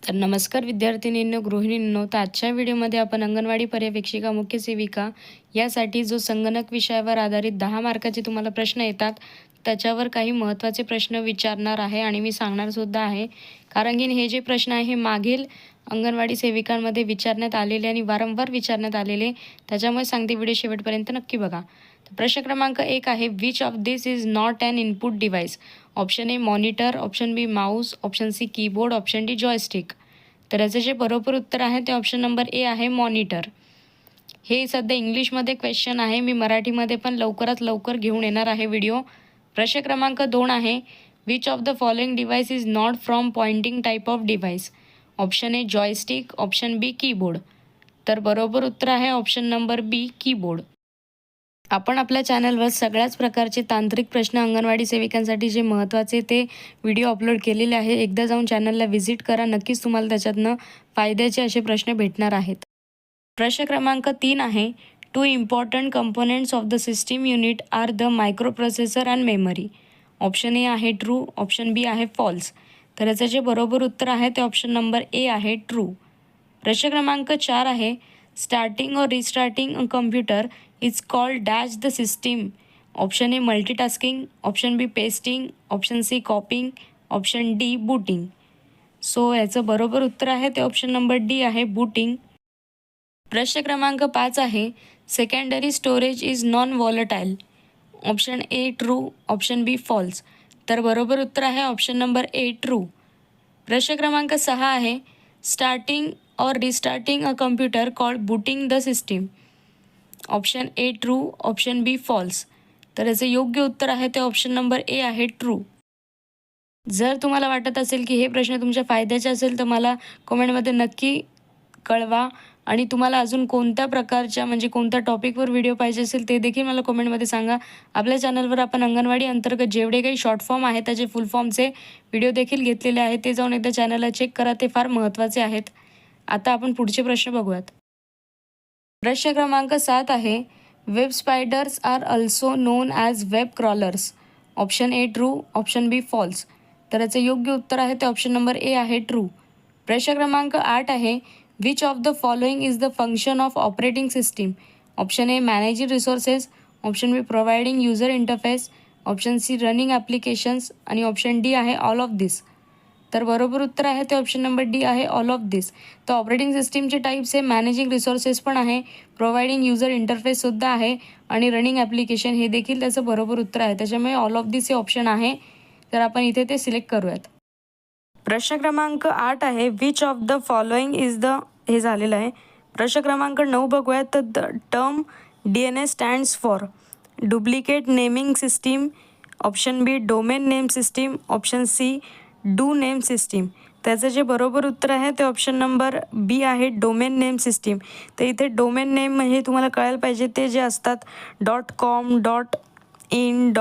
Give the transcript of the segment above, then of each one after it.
तर नमस्कार विद्यार्थिनींनो, गृहिणींनो. तर आजच्या व्हिडिओमध्ये आपण अंगणवाडी पर्यवेक्षिका, मुख्य सेविका यासाठी जो संगणक विषयावर आधारित 10 मार्काचे तुम्हाला प्रश्न येतात, त्याच्यावर काही महत्त्वाचे प्रश्न विचारणार आहे आणि मी सांगणारसुद्धा आहे. कारण की हे जे प्रश्न आहे हे मागील अंगणवाडी सेविकांमध्ये विचारण्यात आलेले आणि वारंवार विचारण्यात आलेले. त्याच्यामुळे सांगते, व्हिडिओ शेवटपर्यंत नक्की बघा. तर प्रश्न क्रमांक 1 आहे, which of this is not an input device? Option A monitor, option B mouse, option C keyboard, option D joystick. तर याचं जे बरोबर उत्तर आहे ते ऑप्शन नंबर ए आहे, मॉनिटर. हे सध्या इंग्लिशमध्ये क्वेश्चन आहे. मी मराठीमध्ये पण लवकरात लवकर घेऊन येणार आहे व्हिडिओ. प्रश्न क्रमांक 2 आहे, which of the following device is not from pointing type of device? Option A joystick, option B keyboard. तर बरोबर उत्तर आहे ऑप्शन नंबर बी, कीबोर्ड. आपण आपल्या चॅनलवर सगळ्याच प्रकारचे तांत्रिक प्रश्न अंगणवाडी सेविकांसाठी जे महत्त्वाचे ते व्हिडिओ अपलोड केलेले आहे. एकदा जाऊन चॅनलला व्हिजिट करा. नक्कीच तुम्हाला त्याच्यातनं फायद्याचे असे प्रश्न भेटणार आहेत. प्रश्न क्रमांक 3 आहे, two important components of the system unit are the microprocessor and memory. Option A आहे ट्रू, ऑप्शन बी आहे फॉल्स. तर याचं जे बरोबर उत्तर आहे ते ऑप्शन नंबर ए आहे, ट्रू. प्रश्न क्रमांक 4 आहे, स्टार्टिंग और restarting a computer is called dash the system. Option A multitasking, option B pasting, option C copying, option D booting. So याचं बरोबर उत्तर आहे ते ऑप्शन नंबर डी आहे, बूटिंग. प्रश्न क्रमांक 5 आहे, secondary storage is non volatile. Option A true, option B false. तर बरोबर उत्तर आहे ऑप्शन नंबर ए, ट्रू. प्रश्न क्रमांक 6 आहे, स्टार्टिंग और restarting a computer called booting the system. Option A true, option B false. तर याचं योग्य उत्तर आहे ते ऑप्शन नंबर ए आहे, ट्रू. जर तुम्हाला वाटत असेल की हे प्रश्न तुमच्या फायद्याचे असेल तर मला कमेंटमध्ये नक्की कळवा. आणि तुम्हाला अजून कोणत्या प्रकारच्या म्हणजे कोणत्या टॉपिकवर व्हिडिओ पाहिजे असेल ते देखील मला कमेंटमध्ये सांगा. आपल्या चॅनलवर आपण अंगणवाडी अंतर्गत जेवढे काही शॉर्ट फॉर्म आहेत त्याचे फुल फॉर्मचे व्हिडिओ देखील घेतलेले आहेत. ते जाऊन एकदा चॅनलला चेक करा, ते फार महत्त्वाचे आहेत. आता आपण पुढचे प्रश्न बघूयात. प्रश्न क्रमांक 7 आहे, web spiders are also known as web crawlers. Option A true, option B false. तर याचं योग्य उत्तर आहे ते ऑप्शन नंबर ए आहे, ट्रू. प्रश्न क्रमांक 8 आहे, which of the following is the function of operating system? Option A managing resources, option B providing user interface, option C running applications आणि ऑप्शन डी आहे ऑल ऑफ दिस. तर बरोबर उत्तर आहे ते ऑप्शन नंबर डी आहे, all of this. तर operating सिस्टीमचे टाईप्स आहे, मॅनेजिंग रिसोर्सेस पण आहे, प्रोव्हाइडिंग युजर इंटरफेससुद्धा आहे आणि रनिंग ॲप्लिकेशन हे देखील त्याचं बरोबर उत्तर आहे. त्याच्यामुळे ऑल ऑफ दिस हे ऑप्शन आहे. तर आपण इथे ते सिलेक्ट करूयात. प्रश्न क्रमांक 8 आहे, which of the following is the, हे झालेलं आहे. प्रश्न क्रमांक 9 बघूयात. तर the term DNA stands for duplicate naming system, option B domain name system, option C do name system. त्याचं जे बरोबर उत्तर आहे ते ऑप्शन नंबर बी आहे, डोमेन नेम सिस्टीम. तर इथे डोमेन नेम म्हणजे तुम्हाला कळायला पाहिजे ते जे असतात .com, .in,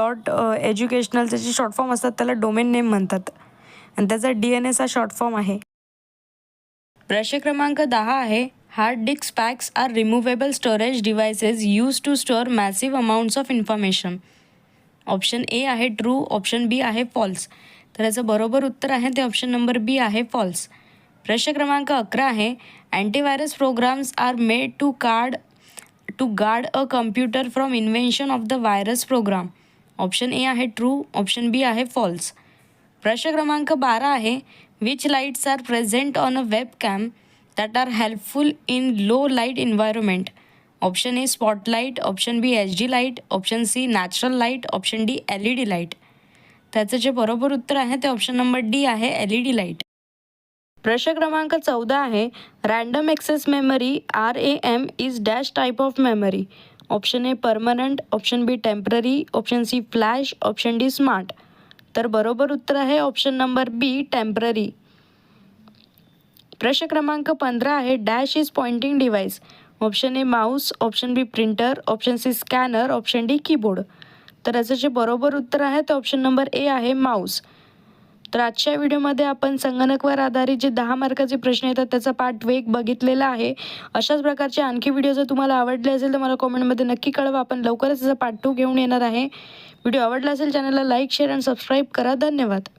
.educational जे शॉर्ट फॉर्म असतात त्याला डोमेन नेम म्हणतात आणि त्याचा DNS हा शॉर्ट फॉर्म आहे. प्रश्न क्रमांक 10 आहे, hard disk packs are removable storage devices use to store massive amounts of information. Option A आहे ट्रू, ऑप्शन बी आहे फॉल्स. तर याचं बरोबर उत्तर आहे ते ऑप्शन नंबर बी आहे, फॉल्स. प्रश्न क्रमांक 11 आहे, antivirus programs are made to guard a computer from invention of the virus program. Option A आहे ट्रू, ऑप्शन बी आहे फॉल्स. प्रश्न क्रमांक 12 आहे, which lights are present on a webcam that are helpful in low light environment. Option A spotlight, option B HD light, option C natural light, option D LED light. त्याचं जे बरोबर उत्तर आहे ते option number D आहे, LED light. प्रश्न क्रमांक 14 आहे, random access memory RAM is dash type of memory. Option A permanent, option B temporary, option C flash, option D smart. तर बरोबर उत्तर आहे ऑप्शन नंबर बी, टेम्पररी. प्रश्न क्रमांक 15 आहे, dash is pointing device. Option A mouse, option B printer, option C scanner, option D keyboard. तर याचं जे बरोबर उत्तर आहे ते ऑप्शन नंबर ए आहे, माऊस. तर आजच्या व्हिडिओमध्ये आपण संगणकवर आधारित जे 10 मार्काचे प्रश्न येतात त्याचा पार्ट 1 बघितलेला आहे. अशाच प्रकारचे आणखी व्हिडिओ जर तुम्हाला आवडले असेल तर मला कमेंटमध्ये नक्की कळवा. आपण लवकरच त्याचा पार्ट 2 घेऊन येणार आहे. व्हिडिओ आवडला असेल चॅनलला लाईक, शेअर आणि सबस्क्राईब करा. धन्यवाद.